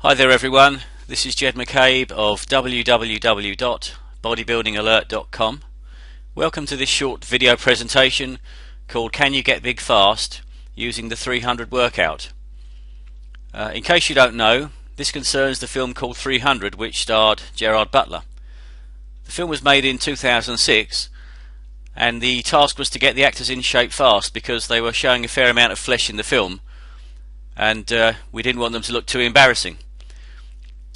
Hi there everyone, this is Jed McCabe of www.bodybuildingalert.com. Welcome to this short video presentation called Can You Get Big Fast Using the 300 Workout. In case you don't know, this concerns the film called 300 which starred Gerard Butler. The film was made in 2006 and the task was to get the actors in shape fast because they were showing a fair amount of flesh in the film and we didn't want them to look too embarrassing.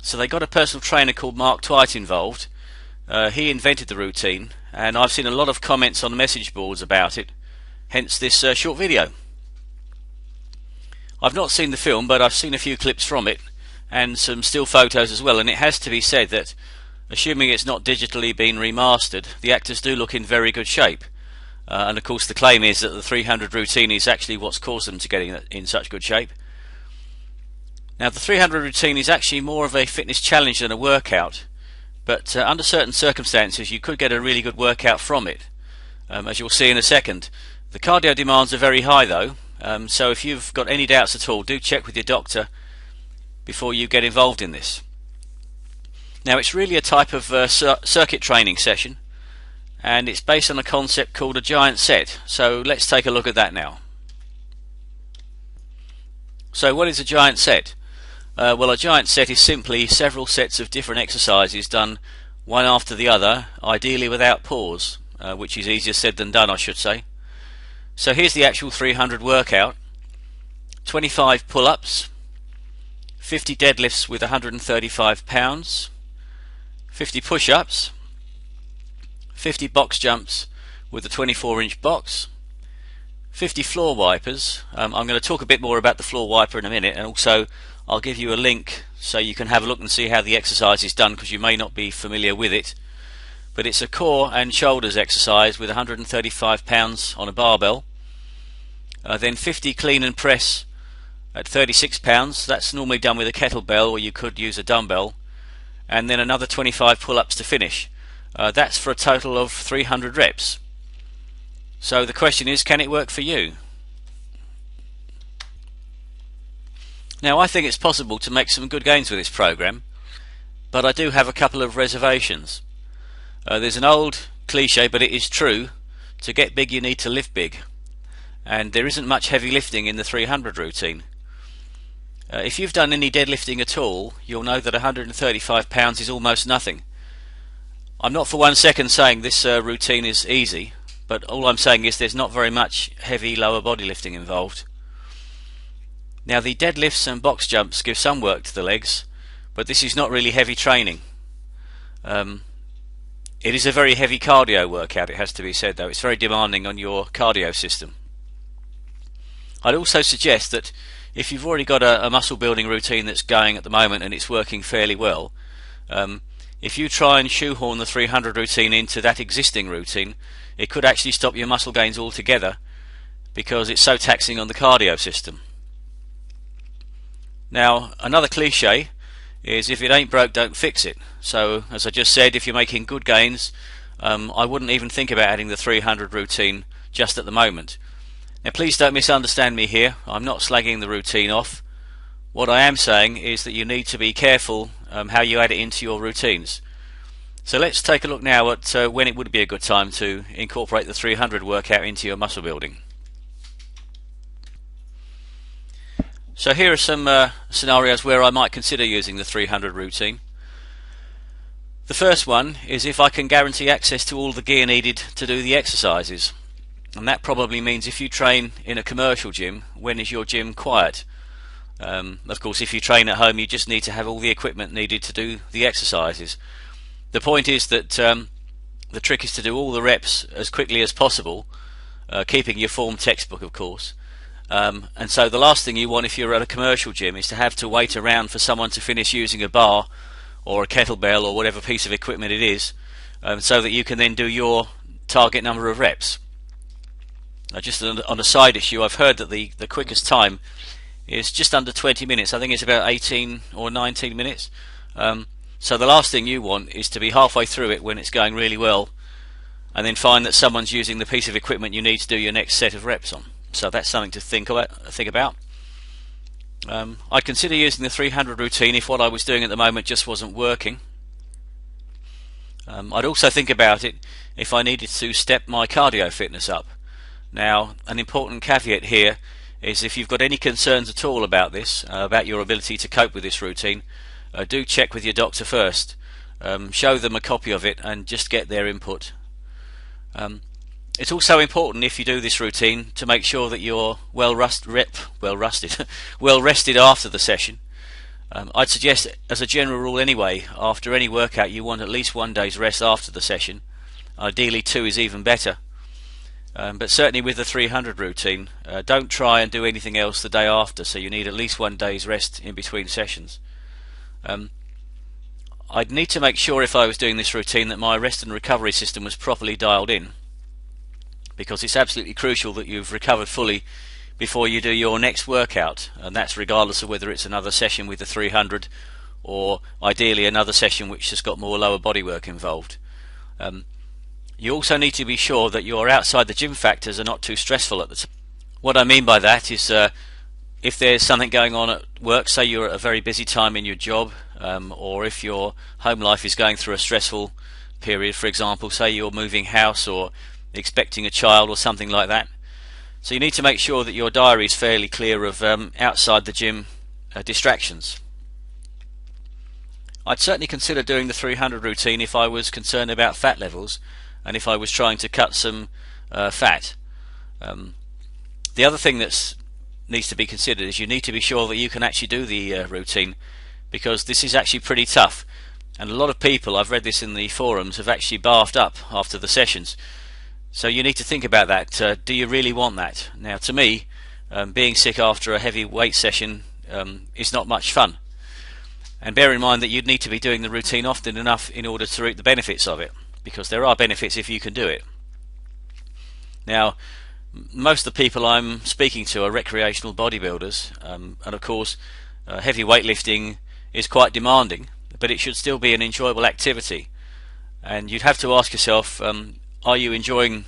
So they got a personal trainer called Mark Twight involved. He invented the routine and I've seen a lot of comments on the message boards about it, hence this short video. I've not seen the film, but I've seen a few clips from it and some still photos as well, and it has to be said that, assuming it's not digitally been remastered, the actors do look in very good shape. And of course the claim is that the 300 routine is actually what's caused them to get in such good shape. Now the 300 routine is actually more of a fitness challenge than a workout, but under certain circumstances you could get a really good workout from it, as you'll see in a second. The cardio demands are very high though, so if you've got any doubts at all, do check with your doctor before you get involved in this. Now it's really a type of circuit training session, and it's based on a concept called a giant set, so let's take a look at that now. So what is a giant set? Well, a giant set is simply several sets of different exercises done one after the other, ideally without pause, which is easier said than done, I should say. So here's the actual 300 workout: 25 pull-ups, 50 deadlifts with 135 pounds, 50 push-ups, 50 box jumps with a 24-inch box, 50 floor wipers. I'm going to talk a bit more about the floor wiper in a minute, and also I'll give you a link so you can have a look and see how the exercise is done, because you may not be familiar with it. But it's a core and shoulders exercise with 135 pounds on a barbell. Then 50 clean and press at 36 pounds. That's normally done with a kettlebell, or you could use a dumbbell. And then another 25 pull-ups to finish. That's for a total of 300 reps. So the question is, can it work for you? Now I think it's possible to make some good gains with this program, but I do have a couple of reservations. There's an old cliche, but it is true: to get big you need to lift big, and there isn't much heavy lifting in the 300 routine. If you've done any deadlifting at all, you'll know that 135 pounds is almost nothing. I'm not for 1 second saying this routine is easy, but all I'm saying is there's not very much heavy lower body lifting involved. Now the deadlifts and box jumps give some work to the legs, but this is not really heavy training. It is a very heavy cardio workout, it has to be said though. It's very demanding on your cardio system. I'd also suggest that if you've already got a muscle building routine that's going at the moment and it's working fairly well, if you try and shoehorn the 300 routine into that existing routine, it could actually stop your muscle gains altogether because it's so taxing on the cardio system. Now another cliche is, if it ain't broke, don't fix it. So as I just said, if you're making good gains, I wouldn't even think about adding the 300 routine just at the moment. Now please don't misunderstand me here. I'm not slagging the routine off. What I am saying is that you need to be careful how you add it into your routines. So let's take a look now at when it would be a good time to incorporate the 300 workout into your muscle building. So here are some scenarios where I might consider using the 300 routine. The first one is if I can guarantee access to all the gear needed to do the exercises. And that probably means if you train in a commercial gym, when is your gym quiet? Of course, if you train at home, you just need to have all the equipment needed to do the exercises. The point is that the trick is to do all the reps as quickly as possible, keeping your form textbook of course. And so the last thing you want if you're at a commercial gym is to have to wait around for someone to finish using a bar or a kettlebell or whatever piece of equipment it is, so that you can then do your target number of reps. Just on a side issue, I've heard that the quickest time is just under 20 minutes. I think it's about 18 or 19 minutes. So the last thing you want is to be halfway through it when it's going really well and then find that someone's using the piece of equipment you need to do your next set of reps on. So that's something to think about. I'd consider using the 300 routine if what I was doing at the moment just wasn't working. I'd also think about it if I needed to step my cardio fitness up. Now, an important caveat here is if you've got any concerns at all about this, about your ability to cope with this routine, do check with your doctor first. Show them a copy of it and just get their input. It's also important, if you do this routine, to make sure that you're well rested after the session. I'd suggest, as a general rule anyway, after any workout you want at least 1 day's rest after the session. Ideally 2 is even better. But certainly with the 300 routine, don't try and do anything else the day after, so you need at least 1 day's rest in between sessions. I'd need to make sure, if I was doing this routine, that my rest and recovery system was properly dialed in, because it's absolutely crucial that you've recovered fully before you do your next workout, and that's regardless of whether it's another session with the 300 or ideally another session which has got more lower body work involved. You also need to be sure that your outside the gym factors are not too stressful at the time. What I mean by that is if there's something going on at work, say you're at a very busy time in your job, or if your home life is going through a stressful period, for example, say you're moving house or expecting a child or something like that. So you need to make sure that your diary is fairly clear of outside the gym distractions. I'd certainly consider doing the 300 routine if I was concerned about fat levels and if I was trying to cut some fat. The other thing that needs to be considered is you need to be sure that you can actually do the routine, because this is actually pretty tough, and a lot of people, I've read this in the forums, have actually barfed up after the sessions. So you need to think about that. Do you really want that? Now, to me, being sick after a heavy weight session is not much fun. And bear in mind that you'd need to be doing the routine often enough in order to reap the benefits of it, because there are benefits if you can do it. Now, most of the people I'm speaking to are recreational bodybuilders, and of course heavy weightlifting is quite demanding, but it should still be an enjoyable activity. And you'd have to ask yourself, are you enjoying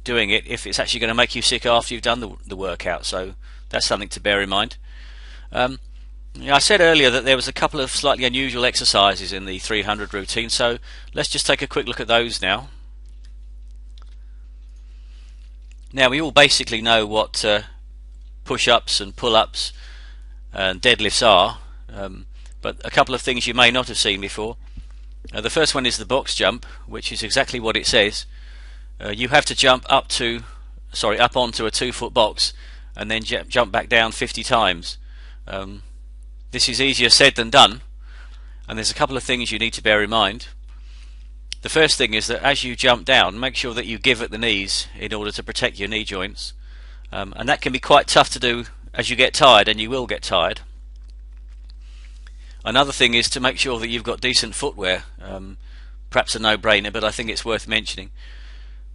doing it if it's actually going to make you sick after you've done the workout? So that's something to bear in mind. I said earlier that there was a couple of slightly unusual exercises in the 300 routine, so let's just take a quick look at those now. Now, we all basically know what push-ups and pull-ups and deadlifts are, but a couple of things you may not have seen before. The first one is the box jump, which is exactly what it says. You have to jump up onto a 2-foot box and then jump back down 50 times. This is easier said than done, and there's a couple of things you need to bear in mind. The first thing is that as you jump down, make sure that you give at the knees in order to protect your knee joints, and that can be quite tough to do as you get tired, and you will get tired. Another thing is to make sure that you've got decent footwear. Perhaps a no-brainer, but I think it's worth mentioning.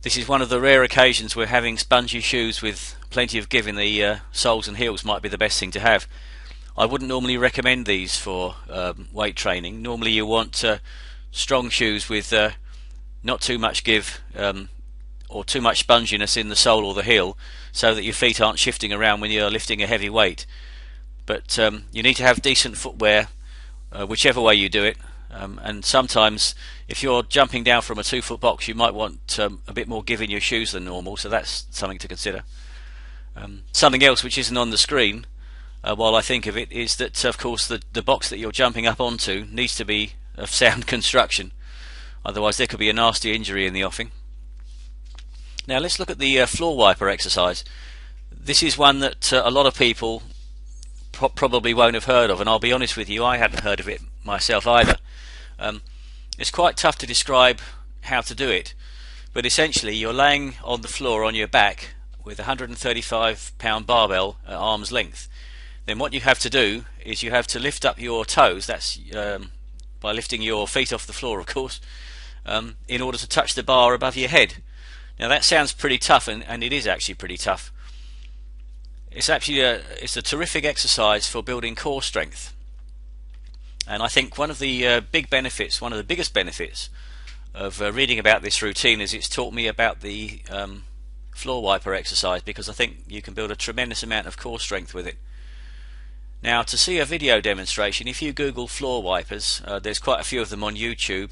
This is one of the rare occasions where having spongy shoes with plenty of give in the soles and heels might be the best thing to have. I wouldn't normally recommend these for weight training. Normally you want strong shoes with not too much give or too much sponginess in the sole or the heel, so that your feet aren't shifting around when you're lifting a heavy weight. But you need to have decent footwear whichever way you do it, and sometimes if you're jumping down from a 2-foot box you might want a bit more give in your shoes than normal, so that's something to consider. Something else which isn't on the screen while I think of it is that of course the box that you're jumping up onto needs to be of sound construction, otherwise there could be a nasty injury in the offing. Now let's look at the floor wiper exercise. This is one that a lot of people probably won't have heard of, and I'll be honest with you, I hadn't heard of it myself either. It's quite tough to describe how to do it, but essentially you're laying on the floor on your back with a 135-pound barbell at arm's length. Then what you have to do is you have to lift up your toes, that's by lifting your feet off the floor of course, in order to touch the bar above your head. Now that sounds pretty tough, and it is actually pretty tough. It's actually it's a terrific exercise for building core strength, and I think one of the biggest benefits of reading about this routine is it's taught me about the floor wiper exercise, because I think you can build a tremendous amount of core strength with it. Now, to see a video demonstration, if you Google floor wipers, there's quite a few of them on YouTube.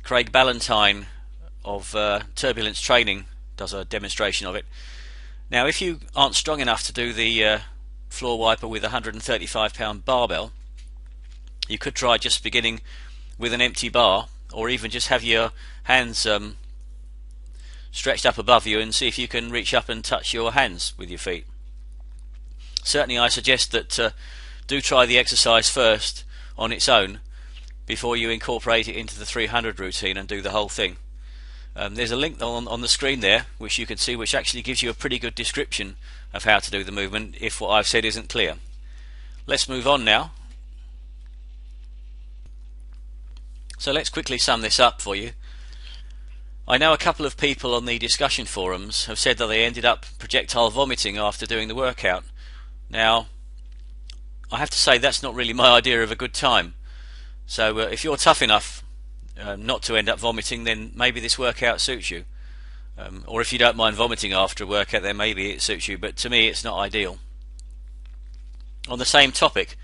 Craig Ballantyne of Turbulence Training does a demonstration of it. Now, if you aren't strong enough to do the floor wiper with a 135-pound barbell, you could try just beginning with an empty bar, or even just have your hands stretched up above you and see if you can reach up and touch your hands with your feet. Certainly I suggest that do try the exercise first on its own before you incorporate it into the 300 routine and do the whole thing. There's a link on the screen there which you can see, which actually gives you a pretty good description of how to do the movement if what I've said isn't clear. Let's move on now. So let's quickly sum this up for you. I know a couple of people on the discussion forums have said that they ended up projectile vomiting after doing the workout. Now, I have to say that's not really my idea of a good time. So if you're tough enough not to end up vomiting, then maybe this workout suits you. Or if you don't mind vomiting after a workout, then maybe it suits you, but to me it's not ideal. On the same topic,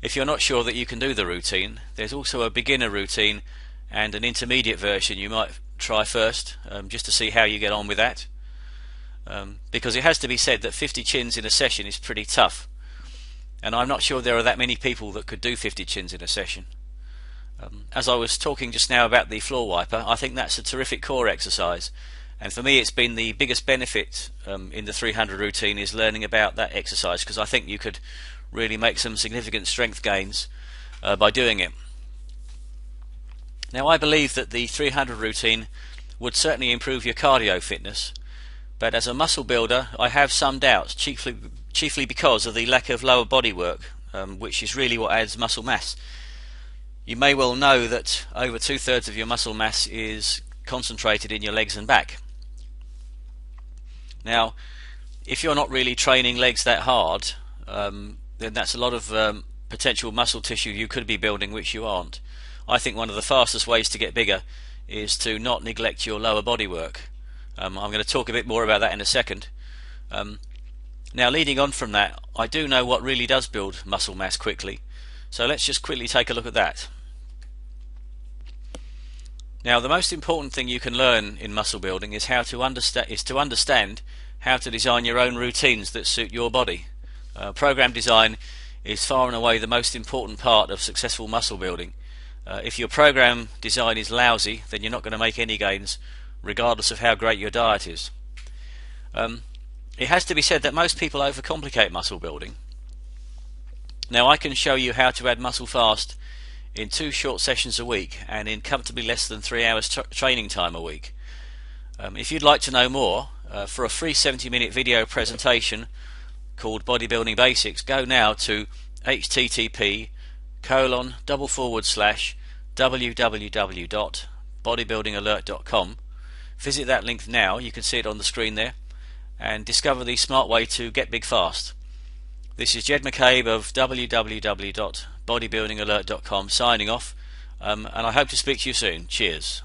if you're not sure that you can do the routine, there's also a beginner routine and an intermediate version you might try first, just to see how you get on with that. Because it has to be said that 50 chins in a session is pretty tough, and I'm not sure there are that many people that could do 50 chins in a session. As I was talking just now about the floor wiper, I think that's a terrific core exercise, and for me it's been the biggest benefit in the 300 routine is learning about that exercise, because I think you could really make some significant strength gains by doing it. Now, I believe that the 300 routine would certainly improve your cardio fitness, but as a muscle builder I have some doubts, chiefly because of the lack of lower body work, which is really what adds muscle mass. You may well know that over 2/3 of your muscle mass is concentrated in your legs and back. Now, if you're not really training legs that hard, then that's a lot of potential muscle tissue you could be building which you aren't. I think one of the fastest ways to get bigger is to not neglect your lower body work. I'm going to talk a bit more about that in a second. Now, leading on from that, I do know what really does build muscle mass quickly, so let's just quickly take a look at that. Now, the most important thing you can learn in muscle building is to understand how to design your own routines that suit your body. Program design is far and away the most important part of successful muscle building. If your program design is lousy, then you're not going to make any gains, regardless of how great your diet is. It has to be said that most people overcomplicate muscle building. Now, I can show you how to add muscle fast in 2 short sessions a week and in comfortably less than 3 hours training time a week. If you'd like to know more, for a free 70-minute video presentation called Bodybuilding Basics, go now to http://www.bodybuildingalert.com. Visit that link now, you can see it on the screen there, and discover the smart way to get big fast. This is Jed McCabe of www.bodybuildingalert.com signing off, and I hope to speak to you soon. Cheers.